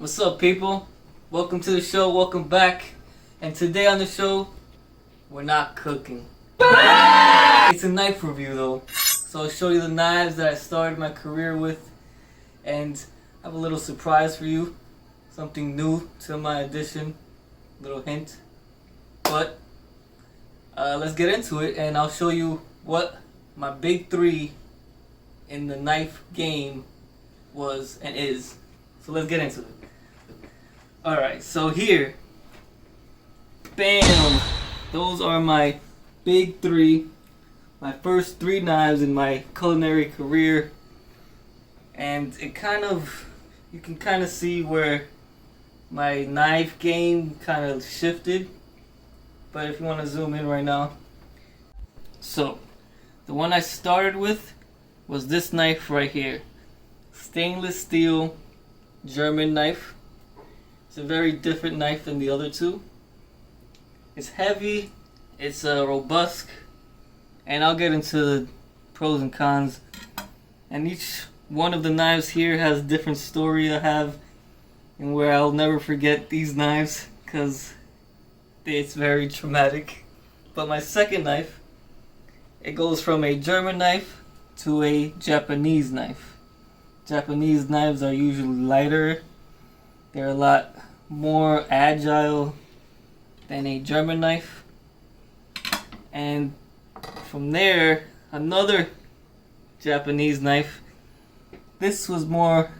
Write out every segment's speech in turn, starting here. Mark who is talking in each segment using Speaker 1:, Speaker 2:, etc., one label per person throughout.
Speaker 1: What's up, people? Welcome to the show, welcome back. And today on the show, we're not cooking. It's a knife review though. So I'll show you the knives that I started my career with. And I have a little surprise for you. Something new to my edition. Little hint. But let's get into it and I'll show you what my big three in the knife game was and is. So let's get into it. Alright, so here, bam, those are my big three, my first three knives in my culinary career. And it you can kind of see where my knife game kind of shifted. But if you want to zoom in right now. So, the one I started with was this knife right here. Stainless steel German knife. It's a very different knife than the other two. It's heavy, it's robust, and I'll get into the pros and cons. And each one of the knives here has a different story I have, and where I'll never forget these knives because it's very traumatic. But my second knife, it goes from a German knife to a Japanese knife. Japanese knives are usually lighter. They're a lot more agile than a German knife. And from there, another Japanese knife. This was more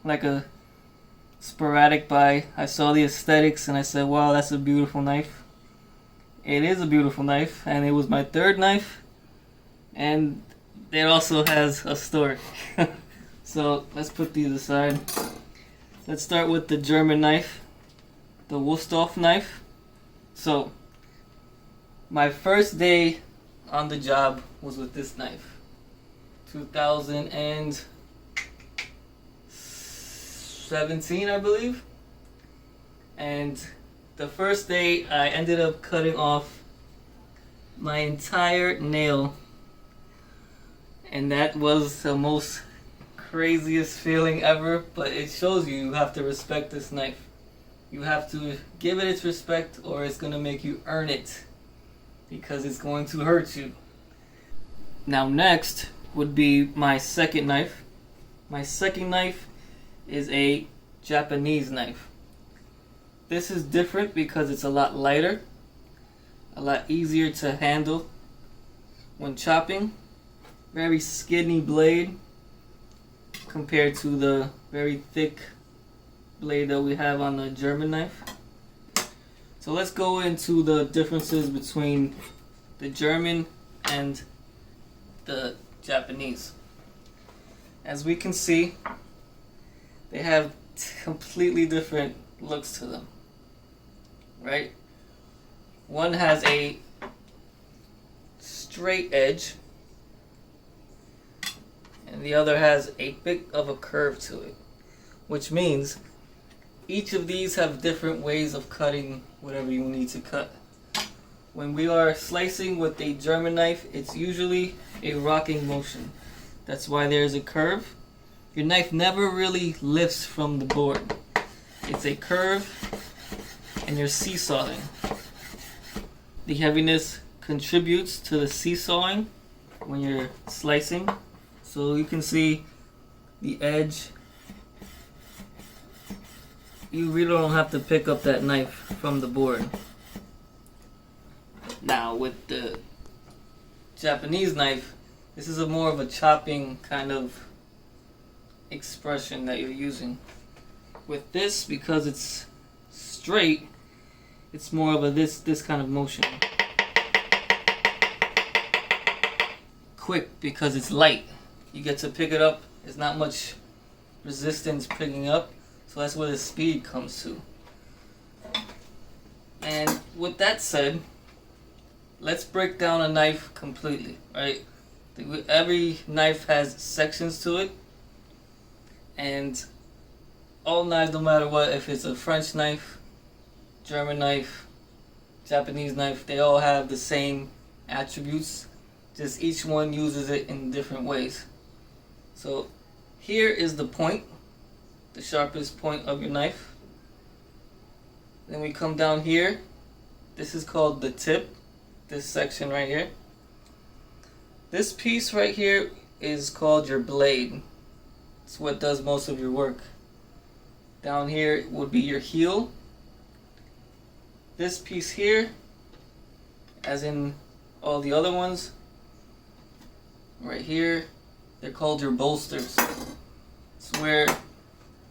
Speaker 1: like a sporadic buy. I saw the aesthetics and I said, wow, that's a beautiful knife. It is a beautiful knife, and it was my third knife. And it also has a story. So let's put these aside. Let's start with the German knife, the Wüsthof knife. So my first day on the job was with this knife. 2017, I believe. And the first day I ended up cutting off my entire nail. And that was the most craziest feeling ever, but it shows you have to respect this knife. You have to give it its respect or it's going to make you earn it because it's going to hurt you. Now next would be my second knife. My second knife is a Japanese knife. This is different because it's a lot lighter, a lot easier to handle when chopping. Very skinny blade compared to the very thick blade that we have on the German knife. So let's go into the differences between the German and the Japanese. As we can see, they have completely different looks to them, right? One has a straight edge and the other has a bit of a curve to it, which means each of these have different ways of cutting whatever you need to cut. When we are slicing with a German knife, it's usually a rocking motion. That's why there's a curve. Your knife never really lifts from the board. It's a curve and you're seesawing. The heaviness contributes to the seesawing when you're slicing. So you can see the edge. You really don't have to pick up that knife from the board. Now with the Japanese knife, this is more of a chopping kind of expression that you're using. With this, because it's straight, it's more of a this kind of motion. Quick because it's light. You get to pick it up. There's not much resistance picking up, so that's where the speed comes to. And with that said, let's break down a knife completely, right? Every knife has sections to it, and all knives, no matter what, if it's a French knife, German knife, Japanese knife, they all have the same attributes, just each one uses it in different ways. So here is the point. the sharpest point of your knife. Then we come down here. This is called the tip, this section right here. This piece right here is called your blade. It's what does most of your work. Down here would be your heel. This piece here, as in all the other ones, right here, they're called your bolsters. It's where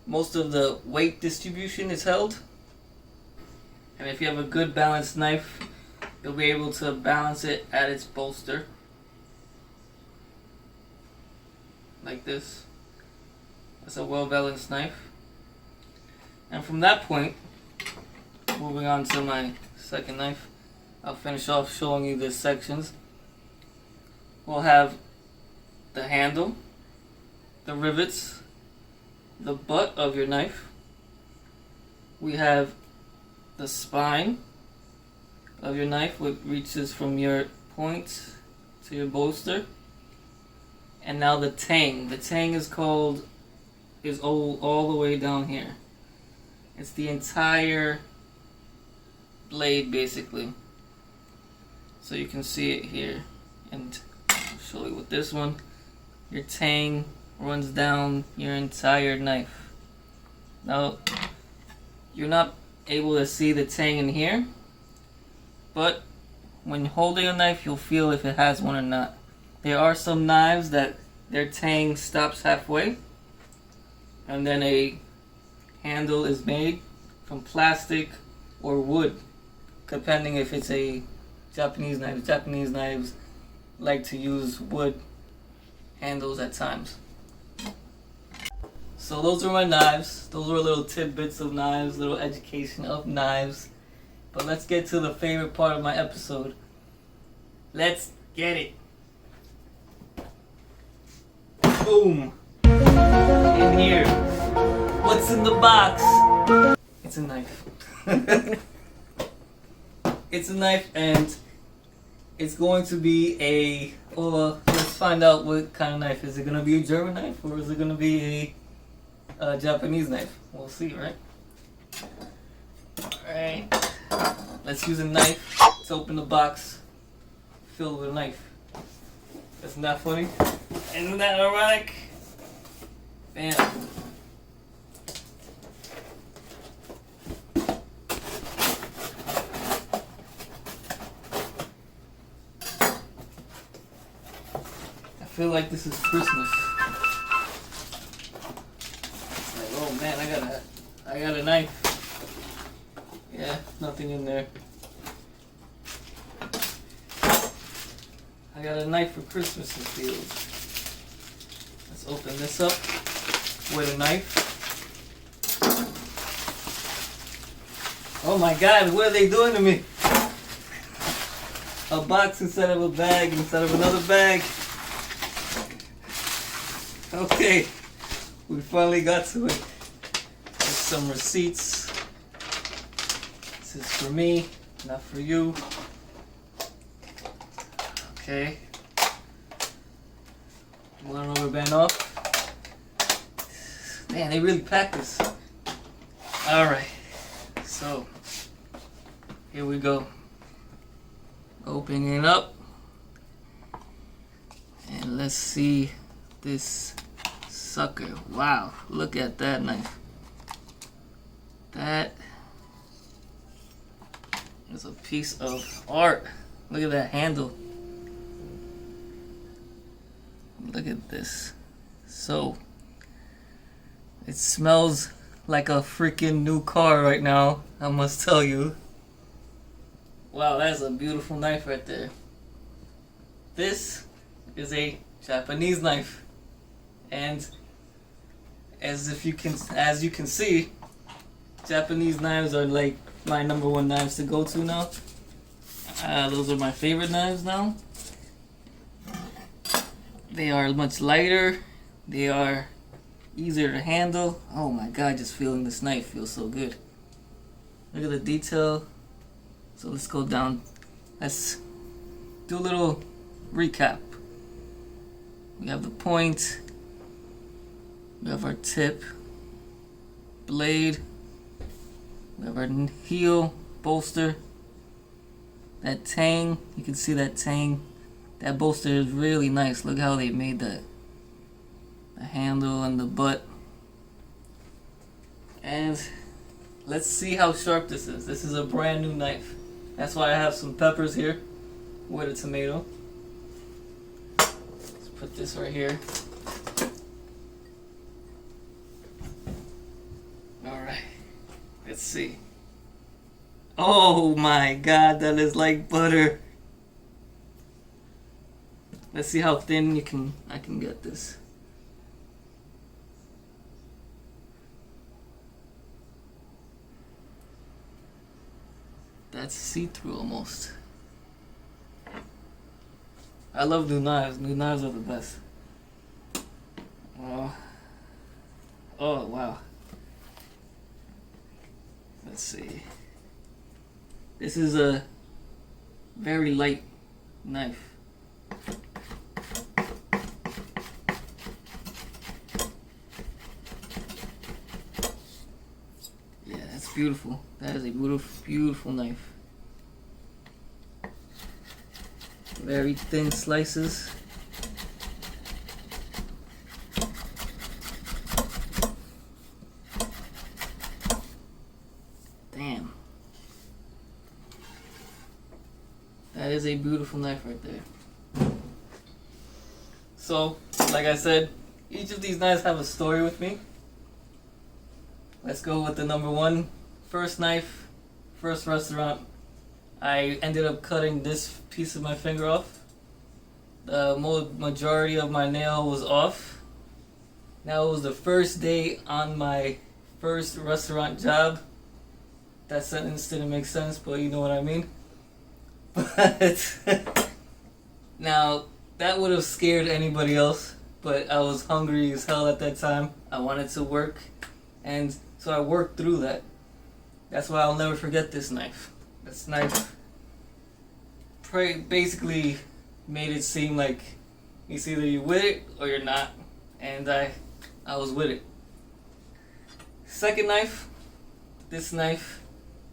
Speaker 1: most of the weight distribution is held. And if you have a good balanced knife, you'll be able to balance it at its bolster. Like this. That's a well balanced knife. And from that point, moving on to my second knife, I'll finish off showing you the sections. We'll have the handle, the rivets, the butt of your knife. We have the spine of your knife, which reaches from your point to your bolster. And now the tang. The tang is all the way down here. It's the entire blade basically. So you can see it here. And I'll show you with this one. Your tang runs down your entire knife. Now, you're not able to see the tang in here, but when holding a knife, you'll feel if it has one or not. There are some knives that their tang stops halfway, and then a handle is made from plastic or wood, depending if it's a Japanese knife. Japanese knives like to use wood handles at times. So those are my knives. Those were little tidbits of knives, little education of knives. But let's get to the favorite part of my episode. Let's get it. Boom. In here. What's in the box? It's a knife. It's a knife, and it's going to be let's find out what kind of knife. Is it going to be a German knife, or is it going to be a Japanese knife? We'll see, right? Alright. Let's use a knife to open the box filled with a knife. Isn't that funny? Isn't that ironic? Bam. I feel like this is Christmas. It's like, oh man, I got a knife. Yeah, nothing in there. I got a knife for Christmas in field. Let's open this up with a knife. Oh my God, what are they doing to me? A box instead of a bag, instead of another bag. Okay, we finally got to it. There's some receipts. This is for me, not for you. Okay. One rubber band off. Man, they really packed this. Alright. So, here we go. Opening it up. And let's see this sucker. Wow, look at that knife. That is a piece of art. Look at that handle. Look at this. So, it smells like a freaking new car right now, I must tell you. Wow, that's a beautiful knife right there. This is a Japanese knife. And as you can see, Japanese knives are like my number one knives to go to now. Those are my favorite knives now. They are much lighter. They are easier to handle. Oh my God, just feeling this knife feels so good. Look at the detail. So let's go down. Let's do a little recap. We have the point. We have our tip. blade. We have our heel bolster. That tang, you can see that tang. That bolster is really nice. Look how they made that. The handle and the butt. And let's see how sharp this is. This is a brand new knife. That's why I have some peppers here with a tomato. Let's put this right here. Alright, let's see. Oh my god, that is like butter. Let's see how thin I can get this. That's see-through almost. I love new knives. New knives are the best. Oh wow. Let's see. This is a very light knife. Yeah, that's beautiful. That is a beautiful, beautiful knife. Very thin slices. Damn. That is a beautiful knife right there. So, like I said, each of these knives have a story with me. Let's go with the number one. First knife, first restaurant. I ended up cutting this piece of my finger off. The majority of my nail was off. Now it was the first day on my first restaurant job. That sentence didn't make sense, but you know what I mean. But now that would have scared anybody else, but I was hungry as hell at that time. I wanted to work, and so I worked through that. That's why I'll never forget this knife. This knife basically made it seem like it's either you with it or you're not, and I was with it. Second knife, this knife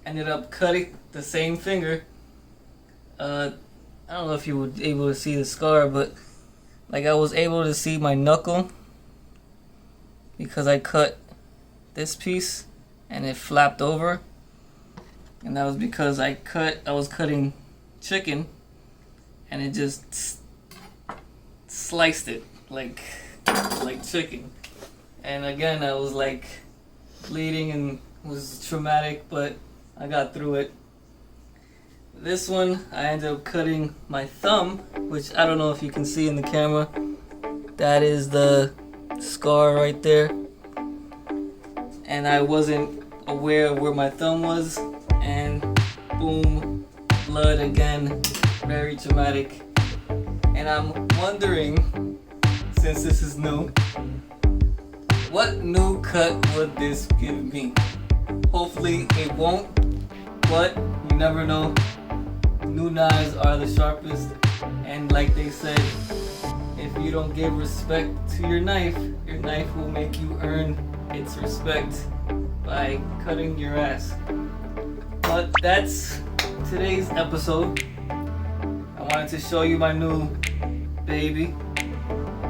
Speaker 1: ended up cutting the same finger. I don't know if you were able to see the scar, but like I was able to see my knuckle because I cut this piece and it flapped over, and that was because I was cutting chicken and it just sliced it like chicken. And again, I was like bleeding and it was traumatic, but I got through it. This one, I ended up cutting my thumb, which I don't know if you can see in the camera. That is the scar right there. And I wasn't aware of where my thumb was, and boom, blood again. Very traumatic. And I'm wondering, since this is new, what new cut would this give me? Hopefully it won't, but you never know. New knives are the sharpest, and like they said, if you don't give respect to your knife will make you earn its respect by cutting your ass. But that's today's episode. I wanted to show you my new baby,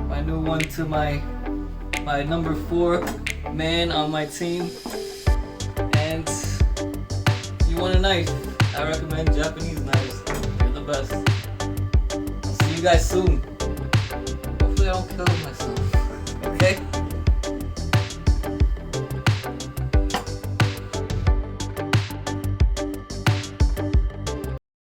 Speaker 1: my new one to my number 4 man on my team. And if you want a knife, I recommend Japanese knives. They're the best. See you guys soon. Hopefully I don't kill myself.